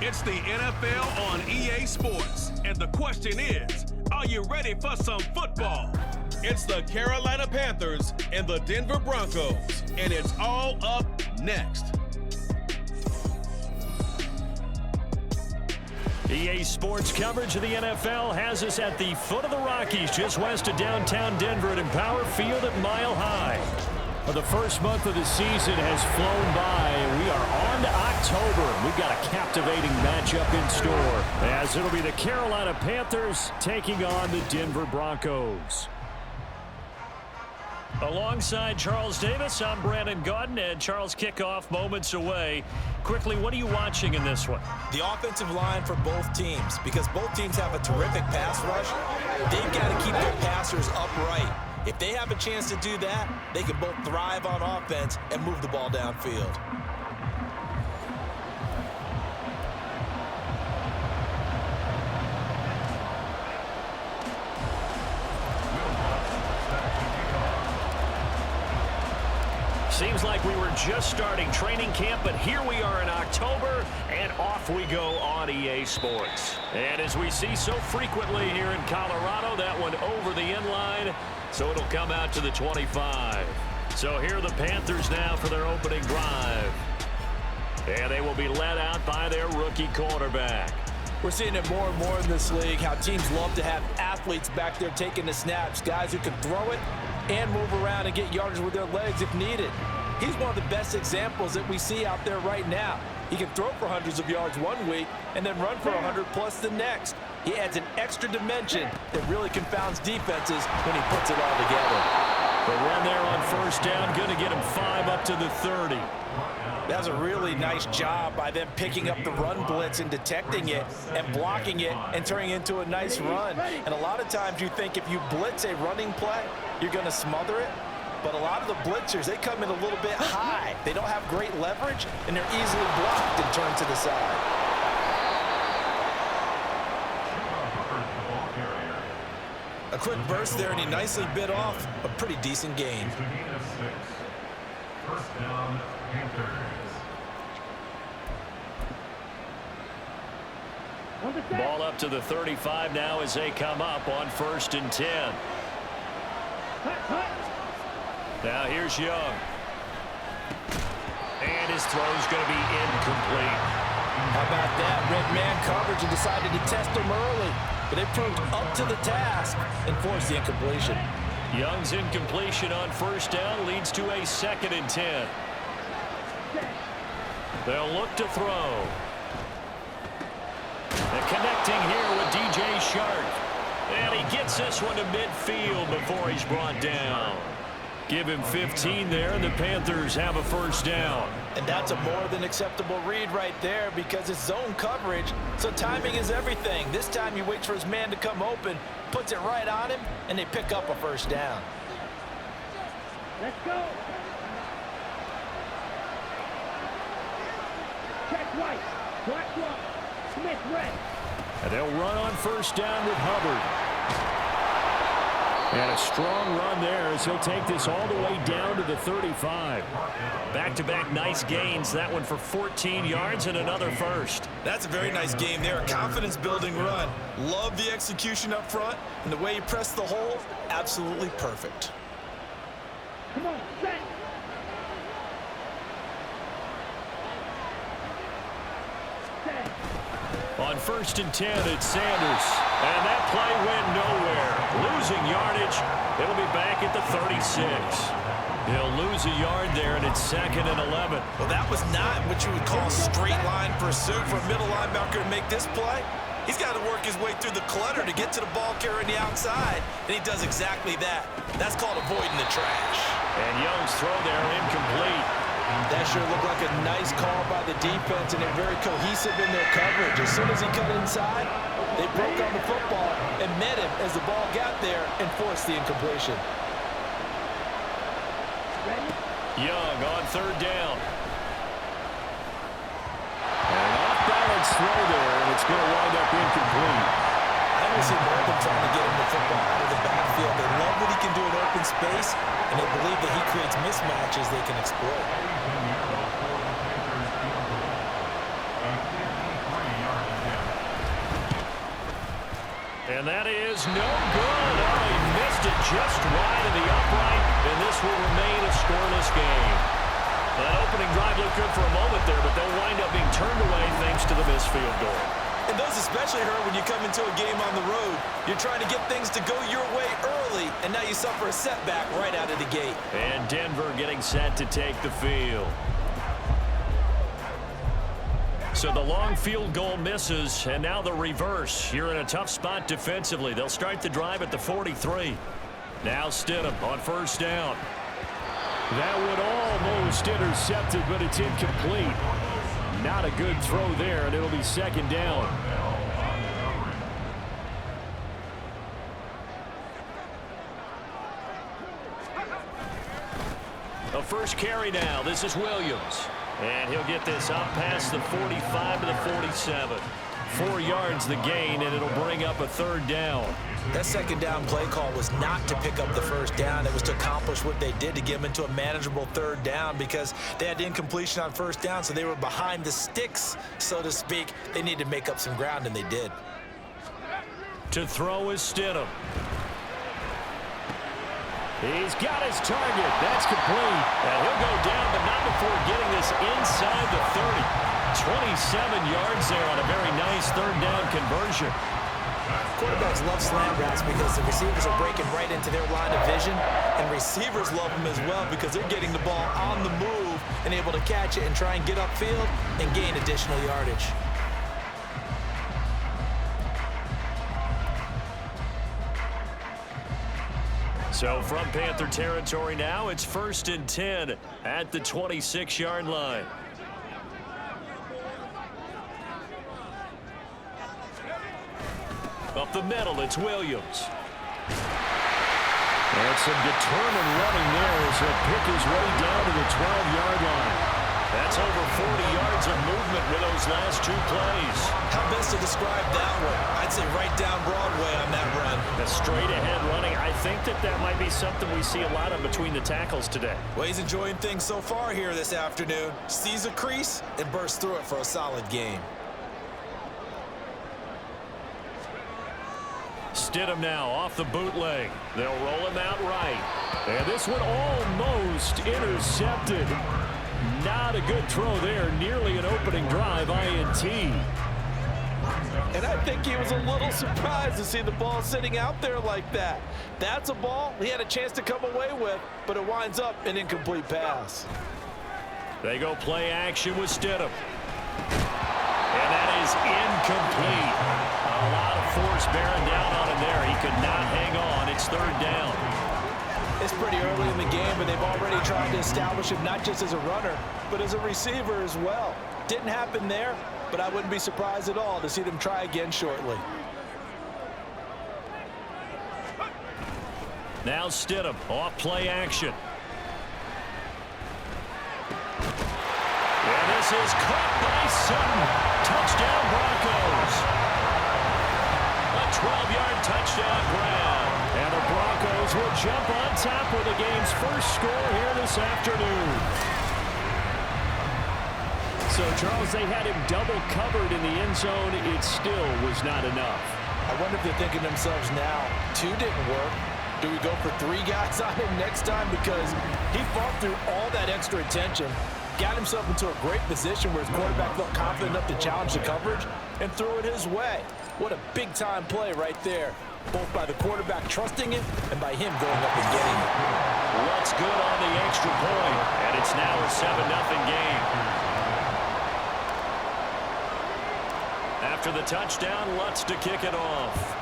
It's the NFL on EA Sports. And the question is, are you ready for some football? It's the Carolina Panthers and the Denver Broncos. And it's all up next. EA Sports coverage of the NFL has us at the foot of the Rockies, just west of downtown Denver at Empower Field at Mile High. Well, the first month of the season has flown by, and we are on to October. We've got a captivating matchup in store, as it'll be the Carolina Panthers taking on the Denver Broncos. Alongside Charles Davis, I'm Brandon Gaudin, and Charles, kickoff moments away. Quickly, what are you watching in this one? The offensive line for both teams, because both teams have a terrific pass rush. They've got to keep their passers upright. If they have a chance to do that, they can both thrive on offense and move the ball downfield. Seems like we were just starting training camp, but here we are in October, and off we go on EA Sports. And as we see so frequently here in Colorado, that one over the inline, so it'll come out to the 25. So here are the Panthers now for their opening drive. And they will be led out by their rookie quarterback. We're seeing it more and more in this league, how teams love to have athletes back there taking the snaps, guys who can throw it and move around and get yardage with their legs if needed. He's one of the best examples that we see out there right now. He can throw for hundreds of yards one week and then run for 100 plus the next. He adds an extra dimension that really confounds defenses when he puts it all together. The run there on first down, going to get him 5 up to the 30. That was a really nice job by them picking up the run blitz and detecting it and blocking it and turning it into a nice run. And a lot of times you think if you blitz a running play, you're going to smother it. But a lot of the blitzers, they come in a little bit high. They don't have great leverage, and they're easily blocked and turned to the side. A quick burst there, and he nicely bit off a pretty decent gain. First down, Panthers. Ball up to the 35 now as they come up on 1st and 10. Now here's Young. And his throw's going to be incomplete. How about that? Red man coverage and decided to test him early. But they proved up to the task and forced the incompletion. Young's incompletion on 1st down leads to a 2nd and 10. They'll look to throw. And connecting here with DJ Shark. And he gets this one to midfield before he's brought down. Give him 15 there, and the Panthers have a 1st down. And that's a more than acceptable read right there because it's zone coverage, so timing is everything. This time he waits for his man to come open, puts it right on him, and they pick up a 1st down. Let's go. Check right. Black one. Smith red. And they'll run on 1st down with Hubbard. And a strong run there as he'll take this all the way down to the 35. Back-to-back nice gains. That one for 14 yards and another 1st. That's a very nice game there. A confidence-building run. Love the execution up front. And the way he pressed the hole, absolutely perfect. Come on, set. On 1st and 10, it's Sanders. And that play went nowhere. Losing yardage. It'll be back at the 36. He'll lose a yard there, and it's 2nd and 11. Well, that was not what you would call straight line pursuit for a middle linebacker to make this play. He's got to work his way through the clutter to get to the ball carrier on the outside, and he does exactly that. That's called avoiding the trash. And Young's throw there incomplete. That sure looked like a nice call by the defense, and they're very cohesive in their coverage. As soon as he cut inside, they broke on the football and met him as the ball got there and forced the incompletion. Young on 3rd down. And an off-balance throw there, and it's going to wind up incomplete. I don't see more of them trying to get him the football out of the backfield. They love what he can do in open space, and they believe that he creates mismatches they can exploit. And that is no good. Oh, he missed it just wide of the upright, and this will remain a scoreless game. That opening drive looked good for a moment there, but they'll wind up being turned away thanks to the missed field goal. And those especially hurt when you come into a game on the road. You're trying to get things to go your way early, and now you suffer a setback right out of the gate. And Denver getting set to take the field. So the long field goal misses, and now the reverse. You're in a tough spot defensively. They'll start the drive at the 43. Now Stidham on first down. That would almost intercepted, but it's incomplete. Not a good throw there, and it'll be second down. The first carry now. This is Williams. And he'll get this up past the 45 to the 47. 4 yards the gain, and it'll bring up a third down. That second down play call was not to pick up the first down. It was to accomplish what they did, to get them into a manageable third down, because they had incompletion on first down, so they were behind the sticks, so to speak. They needed to make up some ground, and they did. To throw is Stidham. He's got his target. That's complete. And he'll go down, but not before getting this inside the 30. 27 yards there on a very nice third down conversion. Quarterbacks love slant routes because the receivers are breaking right into their line of vision, and receivers love them as well because they're getting the ball on the move and able to catch it and try and get upfield and gain additional yardage. So from Panther territory now, it's 1st and 10 at the 26-yard line. Up the middle, it's Williams. And some determined running there as he'll pick his way down to the 12-yard line. That's over 40 yards of movement with those last 2 plays. How best to describe that one? I'd say right down Broadway on that run. The straight-ahead running, I think that might be something we see a lot of between the tackles today. Well, he's enjoying things so far here this afternoon. Sees a crease and bursts through it for a solid game. Stidham now off the bootleg. They'll roll him out right. And this one almost intercepted. Not a good throw there. Nearly an opening drive, INT. And I think he was a little surprised to see the ball sitting out there like that. That's a ball he had a chance to come away with, but it winds up an incomplete pass. They go play action with Stidham. And that is incomplete. A lot of force bearing down on him there. He could not hang on. It's third down. It's pretty early in the game, but they've already tried to establish him not just as a runner, but as a receiver as well. Didn't happen there, but I wouldn't be surprised at all to see them try again shortly. Now Stidham off play action. And this is caught by Sutton. Touchdown Broncos. A 12-yard touchdown grab. And the Broncos will jump on top with the game's first score here this afternoon. So, Charles, they had him double covered in the end zone. It still was not enough. I wonder if they're thinking to themselves now, 2 didn't work. Do we go for 3 guys on him next time? Because he fought through all that extra attention, got himself into a great position where his quarterback felt confident enough to challenge the coverage and threw it his way. What a big-time play right there, both by the quarterback trusting it and by him going up and getting it. What's good on the extra point, and it's now a 7-0 game. After the touchdown, Lutz to kick it off.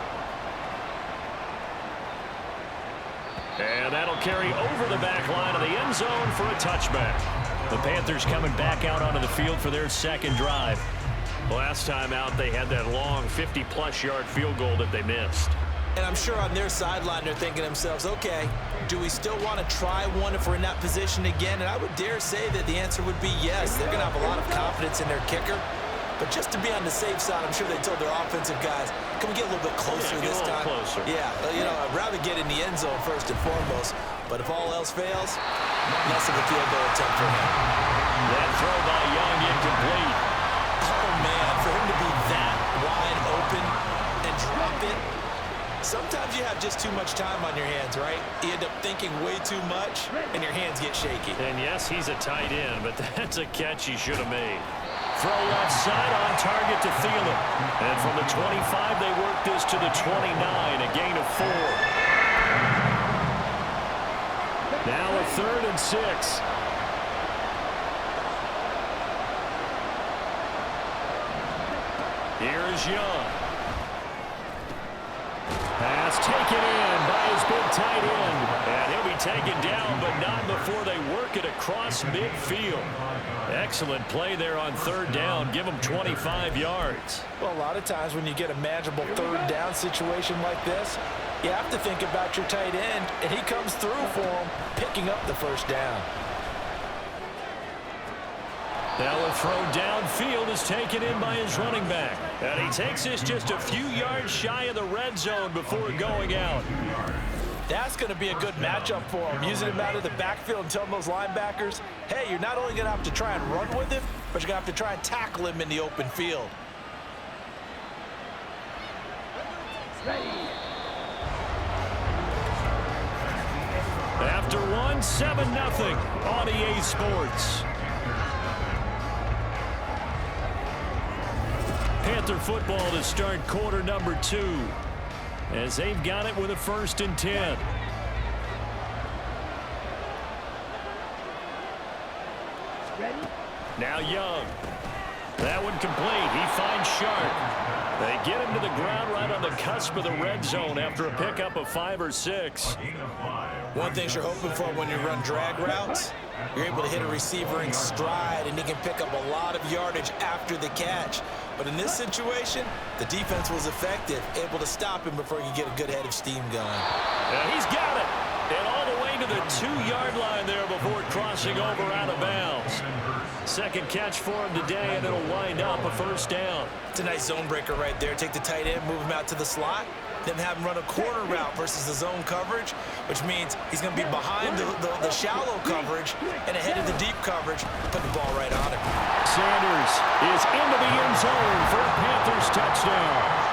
And that'll carry over the back line of the end zone for a touchback. The Panthers coming back out onto the field for their second drive. Last time out, they had that long 50-plus yard field goal that they missed. And I'm sure on their sideline, they're thinking to themselves, okay, do we still want to try one if we're in that position again? And I would dare say that the answer would be yes. They're going to have a lot of confidence in their kicker. But just to be on the safe side, I'm sure they told their offensive guys, can we get a little bit closer this time? Closer. Yeah, you know, I'd rather get in the end zone first and foremost. But if all else fails, less of a field goal attempt for him. That throw by Young incomplete. Oh, man, for him to be that wide open and drop it, just too much time on your hands, right? You end up thinking way too much, and your hands get shaky. And yes, he's a tight end, but that's a catch he should have made. Throw left side on target to Thielen. And from the 25, they work this to the 29, a gain of 4. Now a 3rd and 6. Here is Young. Pass taken in by his big tight end. And he'll be taken down, but not before they work it across midfield. Excellent play there on 3rd down. Give them 25 yards. Well, a lot of times when you get a manageable 3rd down situation like this, you have to think about your tight end, and he comes through for him, picking up the 1st down. Now a throw downfield is taken in by his running back. And he takes this just a few yards shy of the red zone before going out. That's going to be a good matchup for him, using him out of the backfield and telling those linebackers, hey, you're not only going to have to try and run with him, but you're going to have to try and tackle him in the open field. After one, 7-0 on EA Sports. Panther football to start quarter number 2. As they've got it with a 1st and 10. Ready? Now Young. That one complete. He finds Sharp. They get him to the ground right on the cusp of the red zone after a pickup of 5 or 6. One thing you're hoping for when you run drag routes, you're able to hit a receiver in stride, and he can pick up a lot of yardage after the catch. But in this situation, the defense was effective, able to stop him before he could get a good head of steam going. And he's got it. And all the way to the 2-yard line there before crossing over out of bounds. Second catch for him today, and it'll wind up a 1st down. It's a nice zone breaker right there. Take the tight end, move him out to the slot, then have him run a corner route versus the zone coverage, which means he's going to be behind the shallow coverage and ahead of the deep coverage. Put the ball right on him. Sanders is into the end zone for a Panthers touchdown.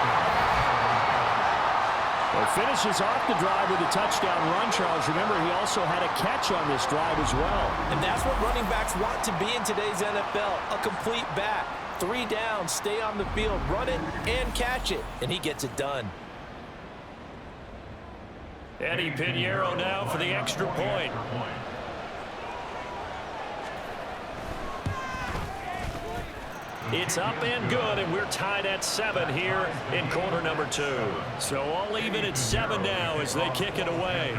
Well, finishes off the drive with a touchdown run, Charles. Remember, he also had a catch on this drive as well. And that's what running backs want to be in today's NFL, a complete back. 3 downs, stay on the field, run it, and catch it. And he gets it done. Eddie Pinheiro now for the extra point. It's up and good, and we're tied at 7 here in quarter number 2. So all even at 7 now as they kick it away.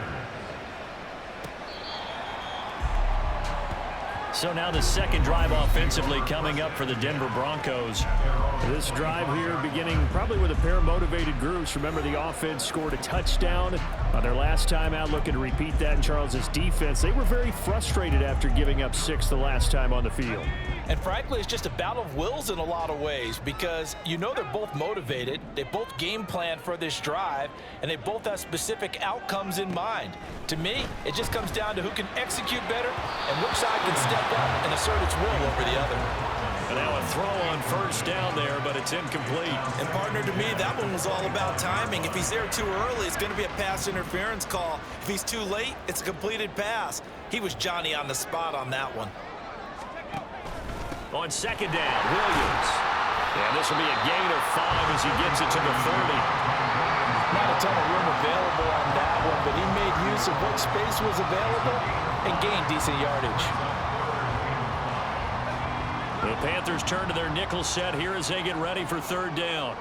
So now the second drive offensively coming up for the Denver Broncos. This drive here beginning probably with a pair of motivated groups. Remember, the offense scored a touchdown on their last time out, looking to repeat that in Charles's defense. They were very frustrated after giving up 6 the last time on the field. And frankly, it's just a battle of wills in a lot of ways, because you know they're both motivated, they both game plan for this drive, and they both have specific outcomes in mind. To me, it just comes down to who can execute better and which side can step up and assert its will over the other. And now a throw on 1st down there, but it's incomplete. And partner, to me, that one was all about timing. If he's there too early, it's going to be a pass interference call. If he's too late, it's a completed pass. He was Johnny on the spot on that one. On 2nd down, Williams. And this will be a gain of 5 as he gets it to the 30. Not a ton of room available on that one, but he made use of what space was available and gained decent yardage. The Panthers turn to their nickel set here as they get ready for 3rd down.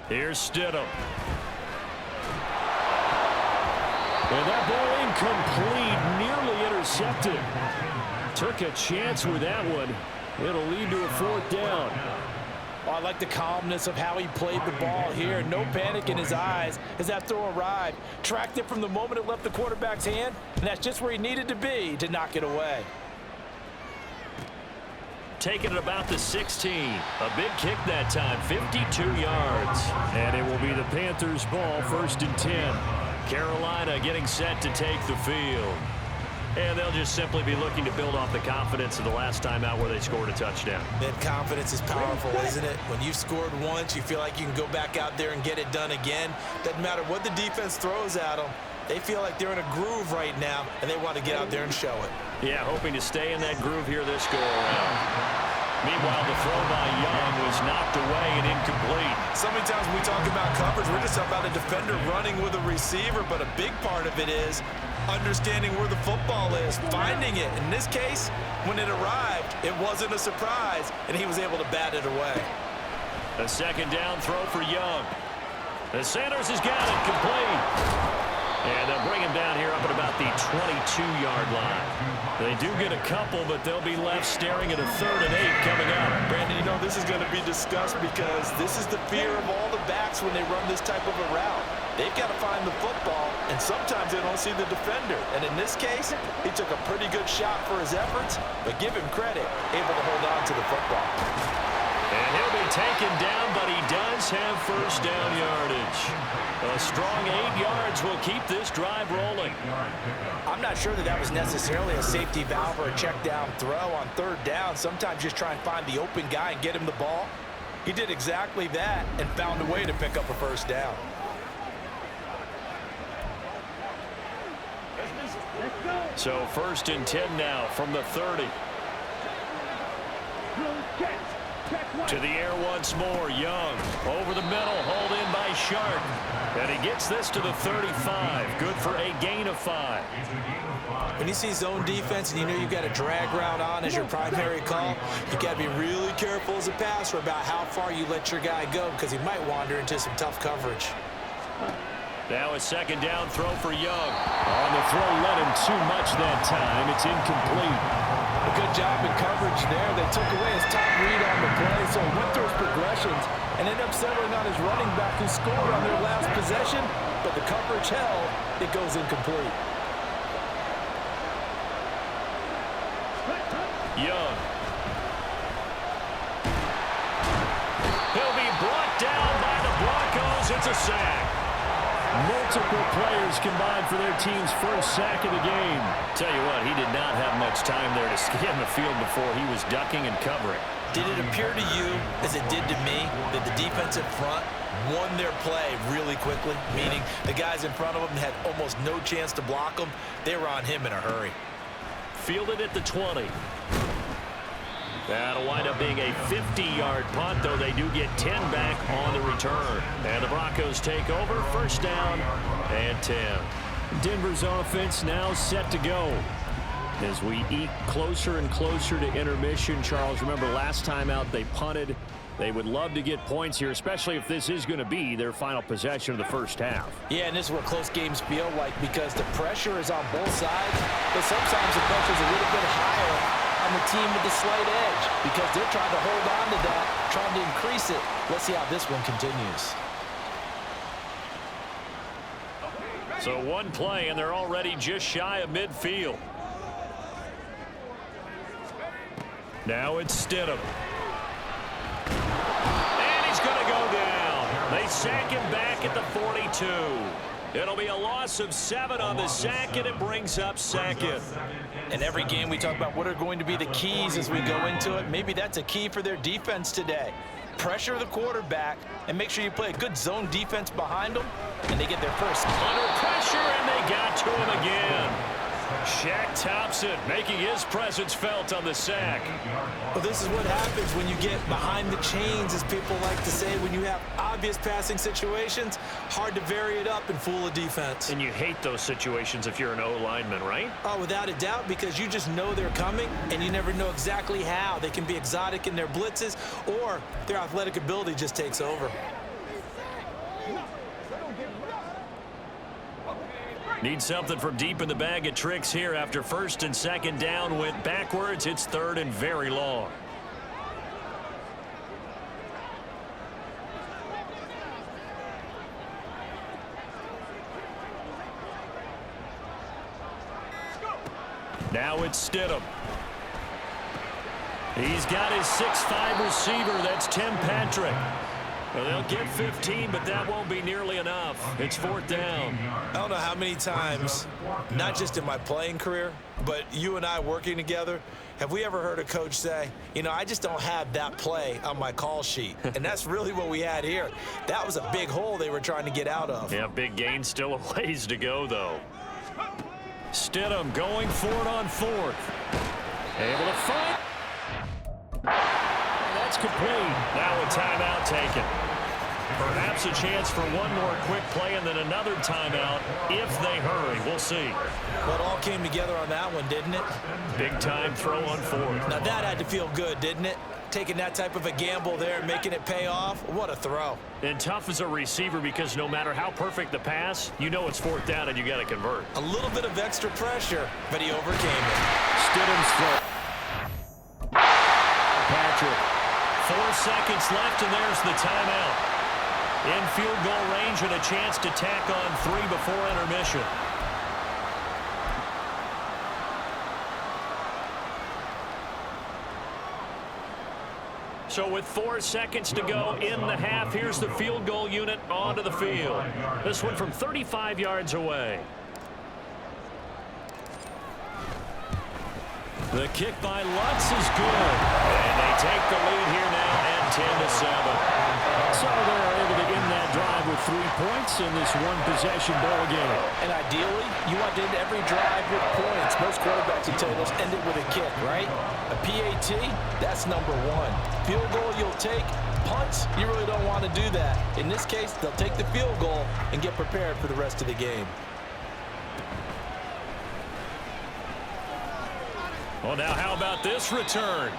Here's Stidham. And that ball incomplete, nearly intercepted. Took a chance with that one. It'll lead to a 4th down. Oh, I like the calmness of how he played the ball here. No panic in his eyes as that throw arrived. Tracked it from the moment it left the quarterback's hand, and that's just where he needed to be to knock it away. Taking it about the 16. A big kick that time, 52 yards. And it will be the Panthers' ball, 1st and 10. Carolina getting set to take the field. And they'll just simply be looking to build off the confidence of the last time out where they scored a touchdown. That confidence is powerful, isn't it? When you've scored once, you feel like you can go back out there and get it done again. Doesn't matter what the defense throws at them. They feel like they're in a groove right now, and they want to get out there and show it. Yeah, hoping to stay in that groove here this go-around. Meanwhile, the throw by Young was knocked away and incomplete. So many times when we talk about coverage, we're just talking about a defender running with a receiver, but a big part of it is understanding where the football is, finding it. In this case, when it arrived, it wasn't a surprise, and he was able to bat it away. A second down throw for Young. The Sanders has got it complete. And they'll bring him down here up at about the 22-yard line. They do get a couple, but they'll be left staring at a 3rd and 8 coming up. Brandon, you know this is going to be discussed because this is the fear of all the backs when they run this type of a route. They've got to find the football, and sometimes they don't see the defender. And in this case, he took a pretty good shot for his efforts, but give him credit, able to hold on to the football. And he'll be taken down, but he does have first down yardage. A strong 8 yards will keep this drive rolling. I'm not sure that was necessarily a safety valve or a check down throw on 3rd down. Sometimes just try and find the open guy and get him the ball. He did exactly that and found a way to pick up a first down. So 1st and 10 now from the 30. To the air once more. Young over the middle, hauled in by Sharp. And he gets this to the 35. Good for a gain of 5. When you see zone defense and you know you've got a drag route on as your primary call, you got to be really careful as a passer about how far you let your guy go because he might wander into some tough coverage. Now a second down throw for Young. On the throw, led him too much that time. It's incomplete. A good job in coverage there. They took away his top read on the play, so he went through his progressions and ended up settling on his running back who scored on their last possession, but the coverage held. It goes incomplete. Young. He'll be brought down by the Broncos. It's a sack. Multiple players combined for their team's first sack of the game. Tell you what, he did not have much time there to scan the field before he was ducking and covering. Did it appear to you, as it did to me, that the defensive front won their play really quickly? Meaning the guys in front of them had almost no chance to block them. They were on him in a hurry. Fielded at the 20. That'll wind up being a 50-yard punt, though they do get 10 back on the return. And the Broncos take over, 1st down and 10. Denver's offense now set to go. As we eke closer and closer to intermission, Charles, remember last time out they punted. They would love to get points here, especially if this is going to be their final possession of the first half. Yeah, and this is what close games feel like because the pressure is on both sides, but sometimes the pressure is a little bit higher on the team with the slight edge because they're trying to hold on to that, trying to increase it. Let's see how this one continues. So one play, and they're already just shy of midfield. Now it's Stidham. And he's going to go down. They sack him back at the 42. It'll be a loss of 7 on the sack, and it brings up 2nd. In every game we talk about what are going to be the keys as we go into it. Maybe that's a key for their defense today. Pressure the quarterback and make sure you play a good zone defense behind them, and they get their first. Under pressure, and they got to him again. Shaq Thompson making his presence felt on the sack. Well, this is what happens when you get behind the chains, as people like to say. When you have obvious passing situations, hard to vary it up and fool a defense. And you hate those situations if you're an O-lineman, right? Oh, without a doubt, because you just know they're coming, and you never know exactly how. They can be exotic in their blitzes, or their athletic ability just takes over. Need something from deep in the bag of tricks here after 1st and 2nd down went backwards. It's 3rd and very long. Now it's Stidham. He's got his 6'5" receiver. That's Tim Patrick. Well, they'll get 15, but that won't be nearly enough. It's 4th down. I don't know how many times, not just in my playing career, but you and I working together, have we ever heard a coach say, you know, I just don't have that play on my call sheet. And that's really what we had here. That was a big hole they were trying to get out of. Yeah, big gain, still a ways to go, though. Stidham going for it on 4th. Able to find. That's complete. Now a timeout taken. Perhaps a chance for one more quick play and then another timeout if they hurry. We'll see. Well, it all came together on that one, didn't it? Big time throw on 4th. Now that had to feel good, didn't it? Taking that type of a gamble there and making it pay off. What a throw. And tough as a receiver because no matter how perfect the pass, you know it's 4th down and you got to convert. A little bit of extra pressure, but he overcame it. Stidham's throw. Patrick. 4 seconds left, and there's the timeout. In field goal range and a chance to tack on 3 before intermission. So with 4 seconds to go in the half, here's the field goal unit onto the field. This one from 35 yards away. The kick by Lutz is good. And they take the lead here now at 10-7. So they're able to end that drive with 3 points in this one-possession ball game. And ideally, you want to end every drive with points. Most quarterbacks will tell you, let's end it with a kick, right? A PAT, that's #1. Field goal you'll take. Punts, you really don't want to do that. In this case, they'll take the field goal and get prepared for the rest of the game. Well, now how about this return?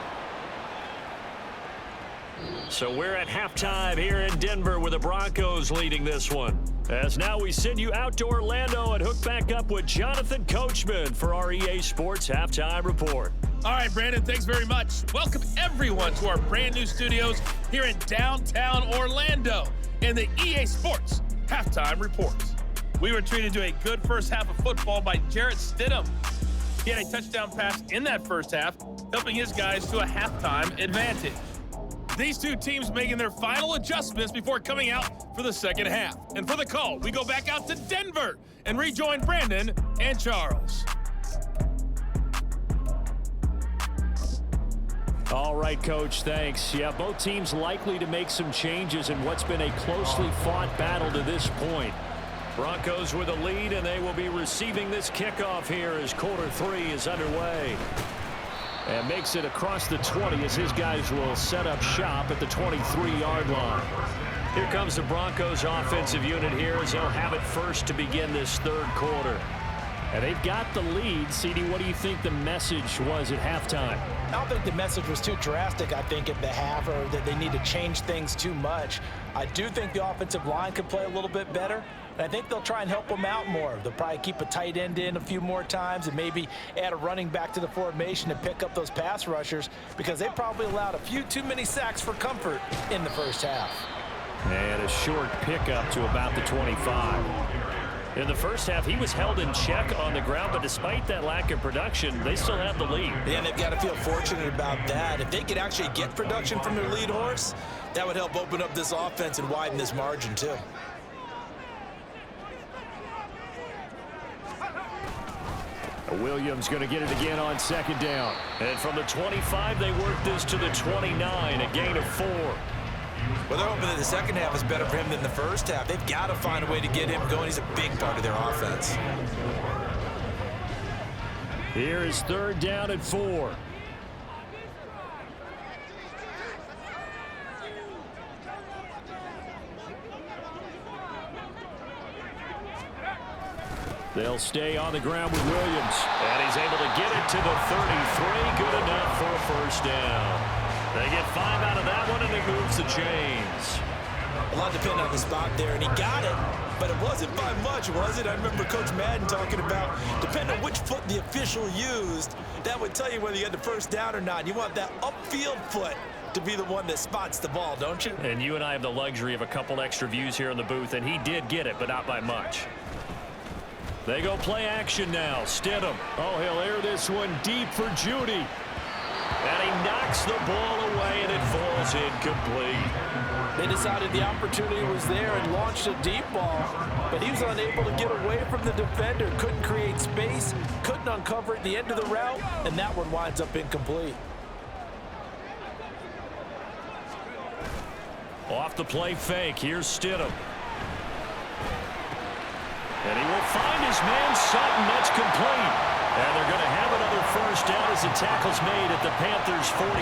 So we're at halftime here in Denver with the Broncos leading this one. As now we send you out to Orlando and hook back up with Jonathan Coachman for our EA Sports Halftime Report. All right, Brandon, thanks very much. Welcome, everyone, to our brand new studios here in downtown Orlando in the EA Sports Halftime Report. We were treated to a good first half of football by Jarrett Stidham. He had a touchdown pass in that first half, helping his guys to a halftime advantage. These two teams making their final adjustments before coming out for the second half. And for the call, we go back out to Denver and rejoin Brandon and Charles. All right, Coach, thanks. Yeah, both teams likely to make some changes in what's been a closely fought battle to this point. Broncos with a lead, and they will be receiving this kickoff here as quarter 3 is underway. And makes it across the 20 as his guys will set up shop at the 23-yard line. Here comes the Broncos offensive unit here as they'll have it first to begin this 3rd quarter. And they've got the lead. CD, what do you think the message was at halftime? I don't think the message was too drastic, I think, at the half, or that they need to change things too much. I do think the offensive line could play a little bit better. And I think they'll try and help them out more. They'll probably keep a tight end in a few more times and maybe add a running back to the formation and pick up those pass rushers because they probably allowed a few too many sacks for comfort in the first half. And a short pickup to about the 25. In the first half, he was held in check on the ground, but despite that lack of production, they still have the lead. Yeah, and they've got to feel fortunate about that. If they could actually get production from their lead horse, that would help open up this offense and widen this margin, too. Williams going to get it again on 2nd down. And from the 25, they work this to the 29, a gain of 4. Well, they're hoping that the second half is better for him than the first half. They've got to find a way to get him going. He's a big part of their offense. Here is 3rd down and 4. They'll stay on the ground with Williams. And he's able to get it to the 33. Good enough for a first down. They get 5 out of that one, and it moves the chains. A lot depending on the spot there, and he got it, but it wasn't by much, was it? I remember Coach Madden talking about, depending on which foot the official used, that would tell you whether you had the first down or not. You want that upfield foot to be the one that spots the ball, don't you? And you and I have the luxury of a couple extra views here in the booth, and he did get it, but not by much. They go play action now. Stidham. Oh, he'll air this one deep for Judy. And he knocks the ball away, and it falls incomplete. They decided the opportunity was there and launched a deep ball, but he was unable to get away from the defender, couldn't create space, couldn't uncover at the end of the route, and that one winds up incomplete. Off the play fake, here's Stidham. And he will find his man Sutton. That's complete. And they're going to have another first down as the tackle's made at the Panthers' 43.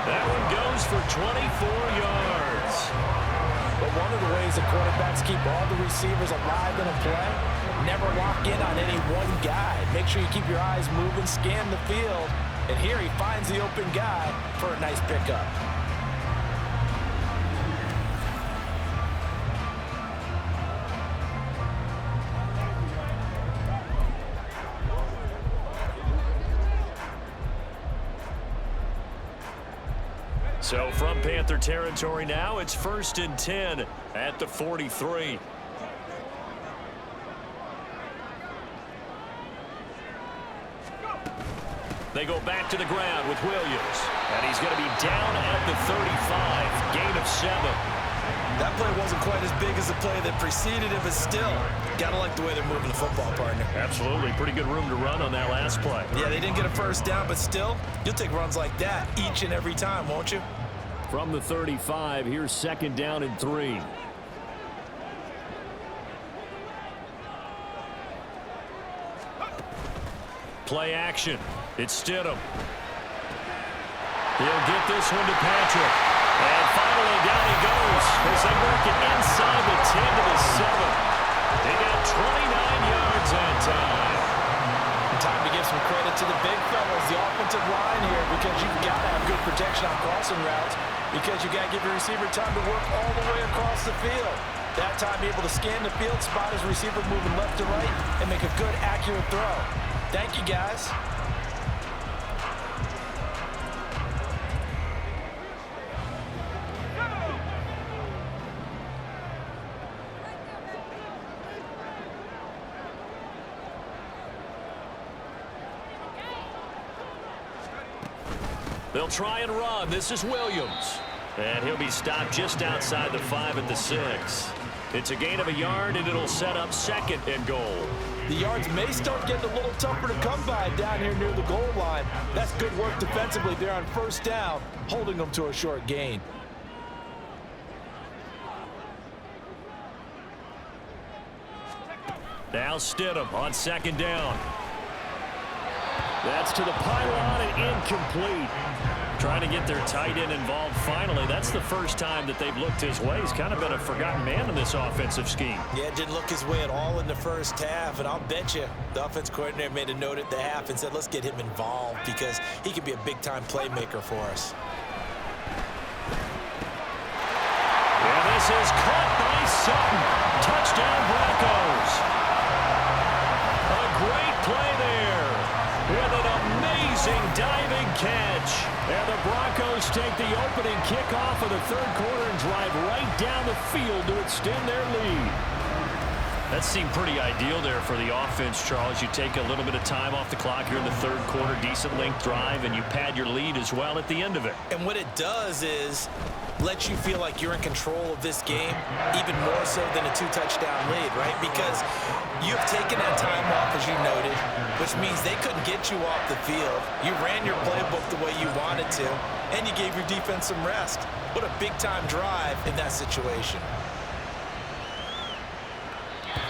That one goes for 24 yards. But one of the ways the quarterbacks keep all the receivers alive in a play, never lock in on any one guy. Make sure you keep your eyes moving, scan the field. And here he finds the open guy for a nice pickup. So from Panther territory now, it's 1st and 10 at the 43. They go back to the ground with Williams. And he's going to be down at the 35. Gain of 7. That play wasn't quite as big as the play that preceded it, but still, gotta like the way they're moving the football, partner. Absolutely. Pretty good room to run on that last play. Yeah, they didn't get a first down, but still, you'll take runs like that each and every time, won't you? From the 35, here's 2nd down and 3. Play action. It's Stidham. He'll get this one to Patrick. And finally down he goes as they work it inside the 10 to the 7. They got 29 yards that time. Time to give some credit to the big fellas, the offensive line here, because you've got to have good protection on crossing routes, because you got to give your receiver time to work all the way across the field. That time able to scan the field, spot his receiver moving left to right, and make a good, accurate throw. Thank you, guys. They'll try and run. This is Williams. And he'll be stopped just outside the 5 at the 6. It's a gain of a yard, and it'll set up 2nd and goal. The yards may start getting a little tougher to come by down here near the goal line. That's good work defensively there on 1st down, holding them to a short gain. Now Stidham on 2nd down. That's to the pylon and incomplete. Trying to get their tight end involved finally. That's the first time that they've looked his way. He's kind of been a forgotten man in this offensive scheme. Yeah, it didn't look his way at all in the first half, and I'll bet you the offense coordinator made a note at the half and said, let's get him involved because he could be a big-time playmaker for us. And this is caught by Sutton. Touchdown, Broncos. A great play there with an amazing diving catch. And the Broncos take the opening kickoff of the 3rd quarter and drive right down the field to extend their lead. That seemed pretty ideal there for the offense, Charles. You take a little bit of time off the clock here in the 3rd quarter, decent length drive, and you pad your lead as well at the end of it. And what it does is let you feel like you're in control of this game, even more so than a 2-touchdown lead, right? Because you've taken that time off, as you noted, which means they couldn't get you off the field. You ran your playbook the way you wanted to, and you gave your defense some rest. What a big-time drive in that situation.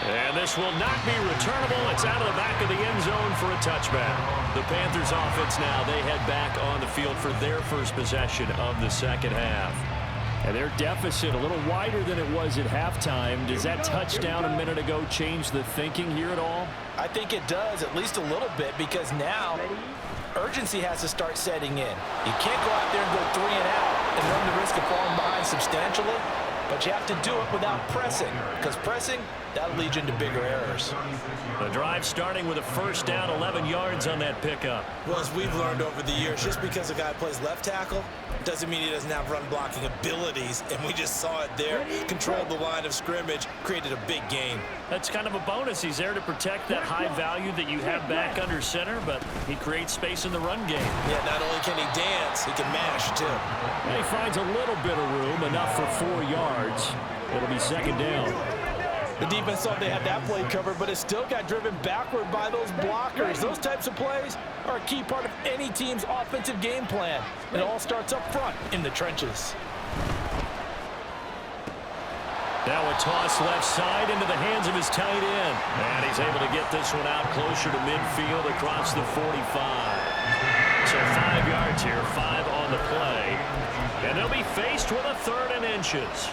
And this will not be returnable. It's out of the back of the end zone for a touchback. The Panthers offense now, they head back on the field for their first possession of the 2nd half. And their deficit a little wider than it was at halftime. Does that touchdown a minute ago change the thinking here at all? I think it does, at least a little bit, because now urgency has to start setting in. You can't go out there and go 3 and out and run the risk of falling behind substantially. but you have to do it without pressing, because pressing, that'll lead you into bigger errors. The drive starting with a first down, 11 yards on that pickup. Well, as we've learned over the years, just because a guy plays left tackle doesn't mean he doesn't have run blocking abilities, and we just saw it there. Controlled the line of scrimmage, created a big gain. That's kind of a bonus. He's there to protect that high value that you have back under center, but he creates space in the run game. Yeah, not only can he dance, he can mash, too. And he finds a little bit of room, enough for 4 yards. It'll be second down. The defense thought they had that play covered, but it still got driven backward by those blockers. Those types of plays are a key part of any team's offensive game plan. It all starts up front in the trenches. Now a toss left side into the hands of his tight end. And he's able to get this one out closer to midfield across the 45. So 5 yards here, 5 on the play. And they'll be faced with a 3rd and inches.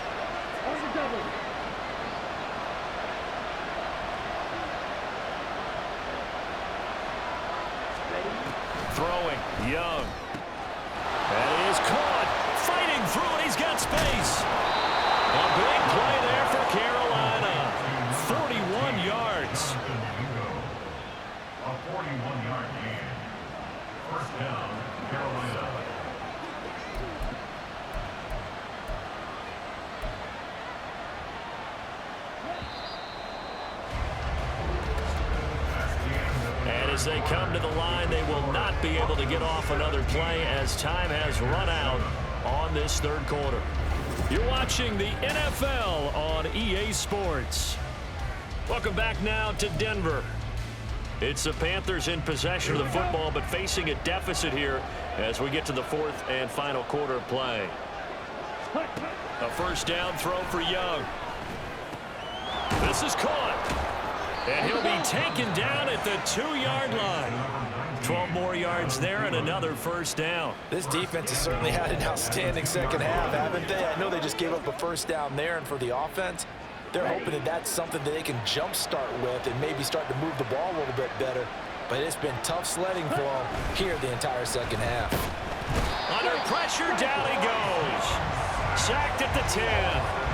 Throwing, Young. And he is caught, fighting through it. He's got space. A big play there for Carolina. 41 yards. A 41-yard gain. First down, Carolina. And as they come to the line, they will not be able to get off another play as time has run out on this 3rd quarter. You're watching the NFL on EA Sports. Welcome back now to Denver. It's the Panthers in possession of the football, but facing a deficit here as we get to the 4th and final quarter of play. A first down throw for Young. This is caught. And he'll be taken down at the 2-yard line. 12 more yards there and another first down. This defense has certainly had an outstanding second half, haven't they? I know they just gave up a first down there, and for the offense, they're hoping that that's something that they can jumpstart with and maybe start to move the ball a little bit better. But it's been tough sledding for them here the entire second half. Under pressure, down he goes. Sacked at the 10.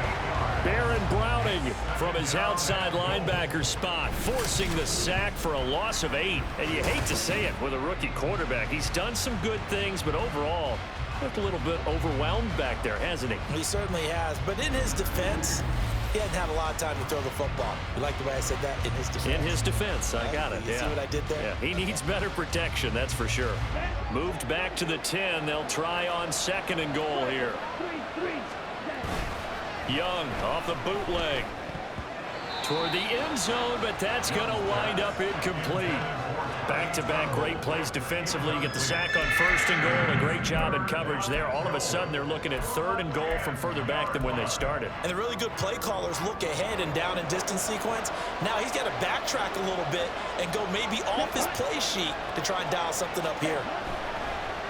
Baron Browning from his outside linebacker spot, forcing the sack for a loss of 8. And you hate to say it with a rookie quarterback. He's done some good things, but overall, looked a little bit overwhelmed back there, hasn't he? He certainly has, but in his defense, he hasn't had a lot of time to throw the football. You like the way I said that? In his defense. In his defense, I got it. You see what I did there? Yeah, he needs better protection, that's for sure. Moved back to the 10. They'll try on 2nd and goal here. Young off the bootleg toward the end zone, but that's going to wind up incomplete. Back-to-back great plays defensively. You get the sack on 1st and goal. A great job in coverage there. All of a sudden, they're looking at 3rd and goal from further back than when they started. And the really good play callers look ahead and down and distance sequence. Now he's got to backtrack a little bit and go maybe off his play sheet to try and dial something up here.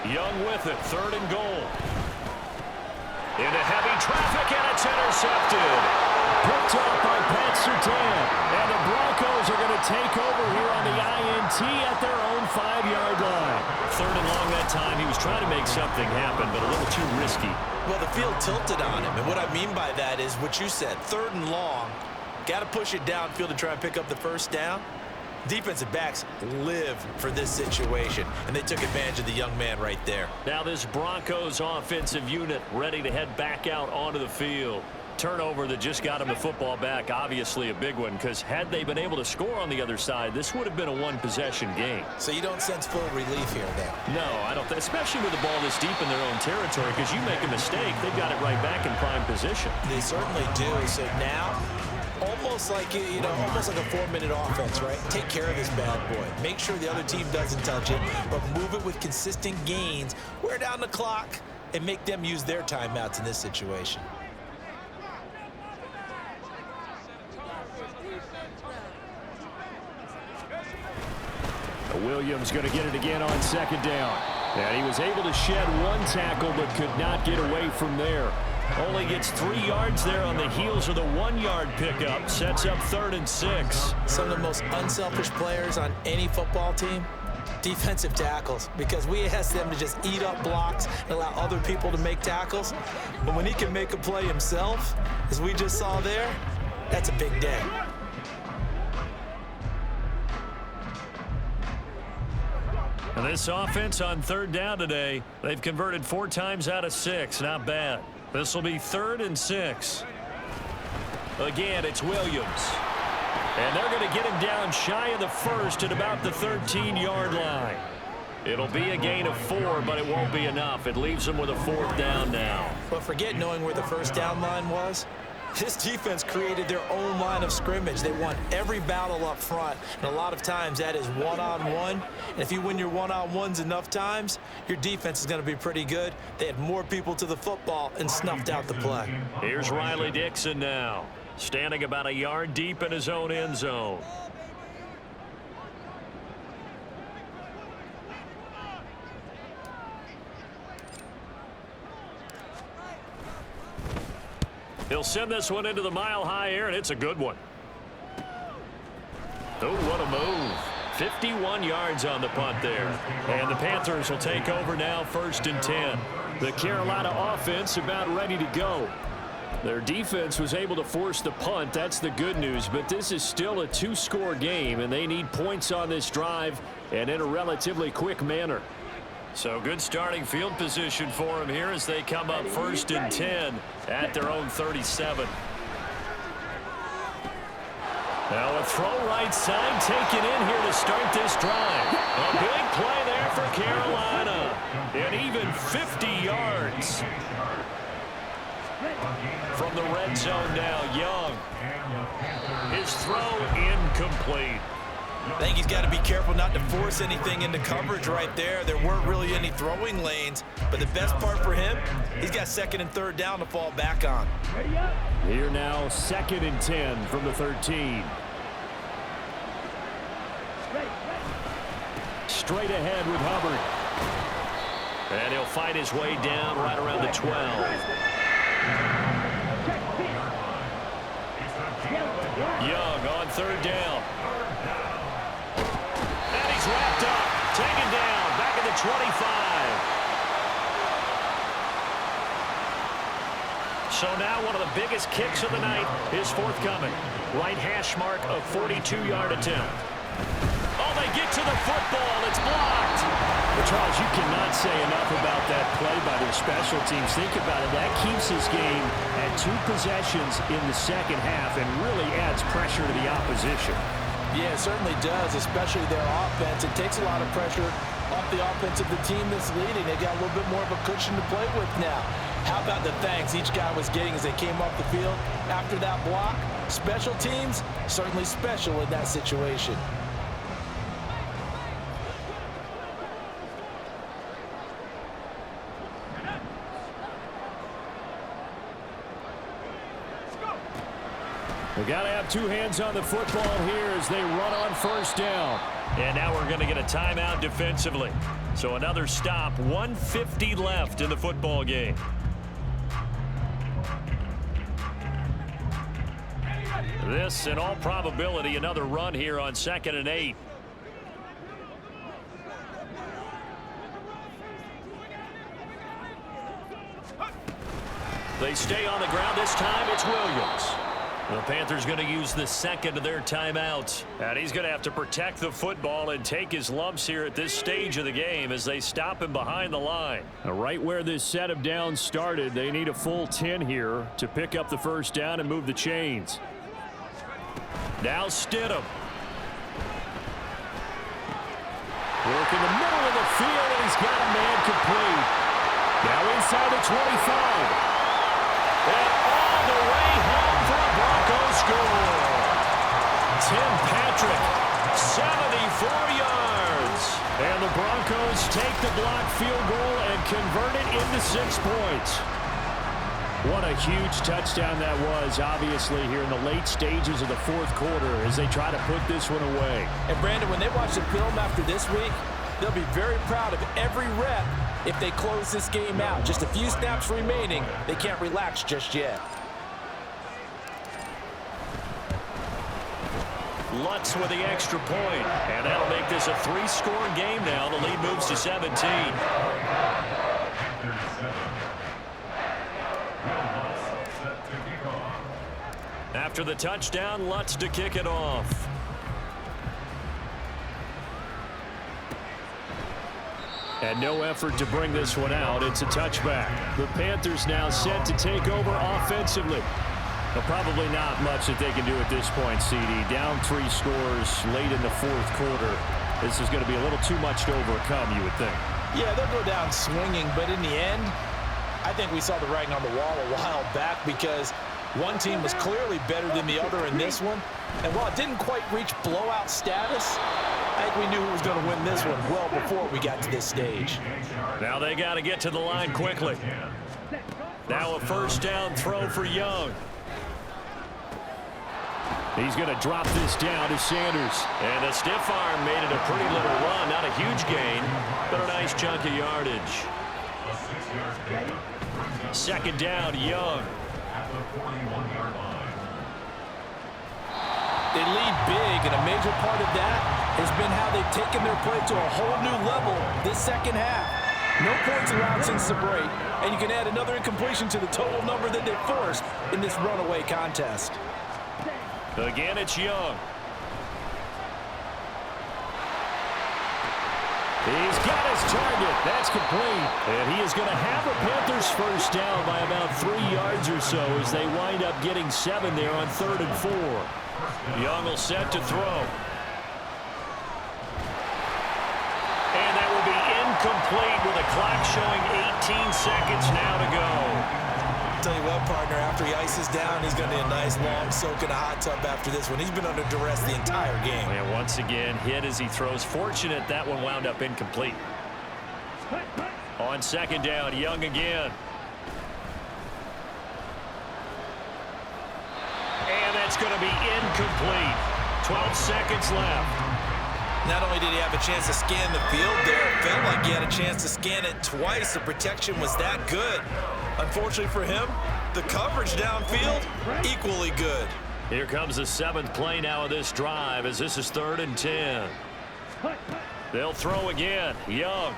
Young with it. 3rd and goal. Into heavy traffic, and it's intercepted. Picked up by Pat Surtain. And the Broncos are going to take over here on the INT at their own 5-yard line. 3rd and long that time. He was trying to make something happen, but a little too risky. Well, the field tilted on him, and what I mean by that is what you said. 3rd and long. Got to push it downfield to try and pick up the first down. Defensive backs live for this situation, and they took advantage of the young man right there. Now this Broncos offensive unit ready to head back out onto the field. Turnover that just got him the football back, obviously a big one, because had they been able to score on the other side, this would have been a 1-possession game. So you don't sense full relief here then? No, I don't, especially with the ball this deep in their own territory, because you make a mistake, they've got it right back in prime position. They certainly do. So now, almost like, you know, almost like a 4-minute offense, right? Take care of this bad boy. Make sure the other team doesn't touch it, but move it with consistent gains. Wear down the clock and make them use their timeouts in this situation. Williams going to get it again on 2nd down. And he was able to shed 1 tackle, but could not get away from there. Only gets 3 yards there on the heels of the 1-yard pickup. Sets up 3rd and 6. Some of the most unselfish players on any football team, Defensive tackles, because we ask them to just eat up blocks and allow other people to make tackles. But when he can make a play himself, as we just saw there, that's a big day. And this offense on third down today, they've converted 4 times out of 6. Not bad. This will be 3rd and 6. Again, it's Williams. And they're going to get him down shy of the first at about the 13-yard line. It'll be a gain of 4, but it won't be enough. It leaves them with a 4th down now. But forget knowing where the first down line was. This defense created their own line of scrimmage. They won every battle up front, and a lot of times that is one-on-one. And if you win your one-on-ones enough times, your defense is going to be pretty good. They had more people to the football and snuffed out the play. Here's Riley Dixon now, standing about a yard deep in his own end zone. He'll send this one into the mile-high air, and it's a good one. Oh, what a move. 51 yards on the punt there. And the Panthers will take over now, 1st and 10. The Carolina offense about ready to go. Their defense was able to force the punt. That's the good news. But this is still a 2-score game, and they need points on this drive and in a relatively quick manner. So good starting field position for them here as they come up 1st and 10 at their own 37. Now a throw right side taken in here to start this drive. A big play there for Carolina. And even 50 yards. From the red zone now, Young. His throw incomplete. I think he's got to be careful not to force anything into coverage right there. There weren't really any throwing lanes, but the best part for him, he's got 2nd and 3rd down to fall back on. Here now, 2nd and 10 from the 13. Straight ahead with Hubbard. And he'll fight his way down right around the 12. Young on 3rd down. Wrapped up, taken down, back at the 25. So now one of the biggest kicks of the night is forthcoming. Right hash mark of 42-yard attempt. Oh, they get to the football. It's blocked. Well, Charles, you cannot say enough about that play by their special teams. Think about it. That keeps this game at 2 possessions in the second half and really adds pressure to the opposition. Yeah, it certainly does, especially their offense. It takes a lot of pressure off the offense of the team that's leading. They got a little bit more of a cushion to play with now. How about the thanks each guy was getting as they came off the field after that block? Special teams, certainly special in that situation. We got to have 2 hands on the football here as they run on 1st down. And now we're going to get a timeout defensively. So another stop, 1:50 left in the football game. This, in all probability, another run here on 2nd and 8. They stay on the ground. This time it's Williams. The Panthers going to use the 2nd of their timeouts. And he's going to have to protect the football and take his lumps here at this stage of the game as they stop him behind the line. Now, right where this set of downs started, they need a full 10 here to pick up the 1st down and move the chains. Now Stidham. Work in the middle of the field, and he's got a man complete. Now inside the 25. And all the way home for a Broncos score. Tim Patrick, 74 yards. And the Broncos take the blocked field goal and convert it into 6 points. What a huge touchdown that was, obviously, here in the late stages of the 4th quarter as they try to put this one away. And, Brandon, when they watch the film after this week, they'll be very proud of every rep if they close this game out. Just a few snaps remaining. They can't relax just yet. Lutz with the extra point, and that'll make this a 3-score game now. The lead moves to 17. After the touchdown, Lutz to kick it off. And no effort to bring this one out. It's a touchback. The Panthers now set to take over offensively. But probably not much that they can do at this point, CD. Down 3 scores late in the 4th quarter. This is going to be a little too much to overcome, you would think. Yeah, they'll go down swinging, but in the end, I think we saw the writing on the wall a while back because one team was clearly better than the other in this one. And while it didn't quite reach blowout status, I think we knew who was going to win this one well before we got to this stage. Now they got to get to the line quickly. Now a first down throw for Young. He's going to drop this down to Sanders. And a stiff arm made it a pretty little run. Not a huge gain, but a nice chunk of yardage. Second down, Young. They lead big, and a major part of that has been how they've taken their play to a whole new level this second half. No points allowed since the break, and you can add another incompletion to the total number that they forced in this runaway contest. Again, it's Young. He's got his target. That's complete. And he is going to have a Panthers first down by about 3 yards or so as they wind up getting 7 there on 3rd and 4. Young will set to throw. And that will be incomplete with a clock showing 18 seconds now to go. Tell you what, partner, after he ices down, he's going to need a nice long soak in a hot tub after this one. He's been under duress the entire game. And once again, hit as he throws. Fortunate that one wound up incomplete. On second down, Young again. And that's going to be incomplete. 12 seconds left. Not only did he have a chance to scan the field there, it felt like he had a chance to scan it twice. The protection was that good. Unfortunately for him, the coverage downfield, equally good. Here comes the 7th play now of this drive as this is 3rd and 10. They'll throw again. Young.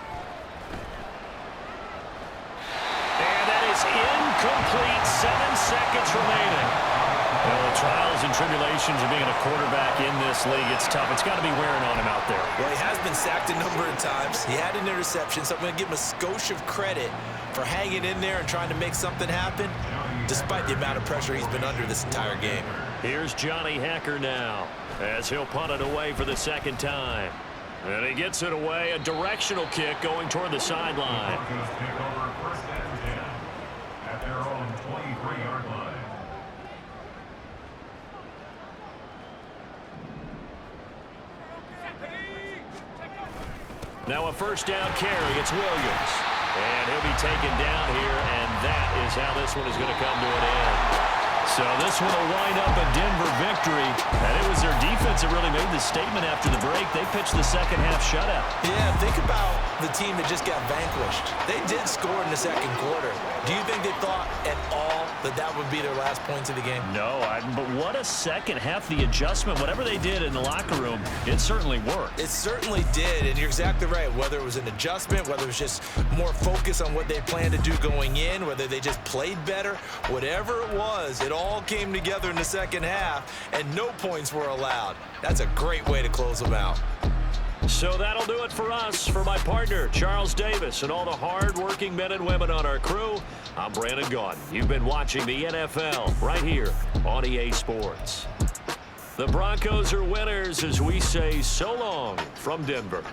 And that is incomplete. 7 seconds remaining. Well, the trials and tribulations of being a quarterback in this league, it's tough. It's got to be wearing on him out there. Well, he has been sacked a number of times. He had an interception, so I'm going to give him a skosh of credit for hanging in there and trying to make something happen, despite the amount of pressure he's been under this entire game. Here's Johnny Hacker now, as he'll punt it away for the 2nd time. And he gets it away, a directional kick going toward the sideline. First and 10 at their own 23-yard line. Now a first down carry. It's Williams. And he'll be taken down here, and that is how this one is going to come to an end. So this one will wind up a Denver victory, and it was their defense that really made the statement after the break. They pitched the second half shutout. Yeah, think about the team that just got vanquished. They did score in the 2nd quarter. Do you think they thought at all that that would be their last points of the game? No, but what a second half. The adjustment, whatever they did in the locker room, it certainly worked. It certainly did, and you're exactly right. Whether it was an adjustment, whether it was just more focus on what they planned to do going in, whether they just played better, whatever it was, it all came together in the second half, and no points were allowed. That's a great way to close them out. So that'll do it for us. For my partner, Charles Davis, and all the hard-working men and women on our crew, I'm Brandon Gaudin. You've been watching the NFL right here on EA Sports. The Broncos are winners as we say so long from Denver.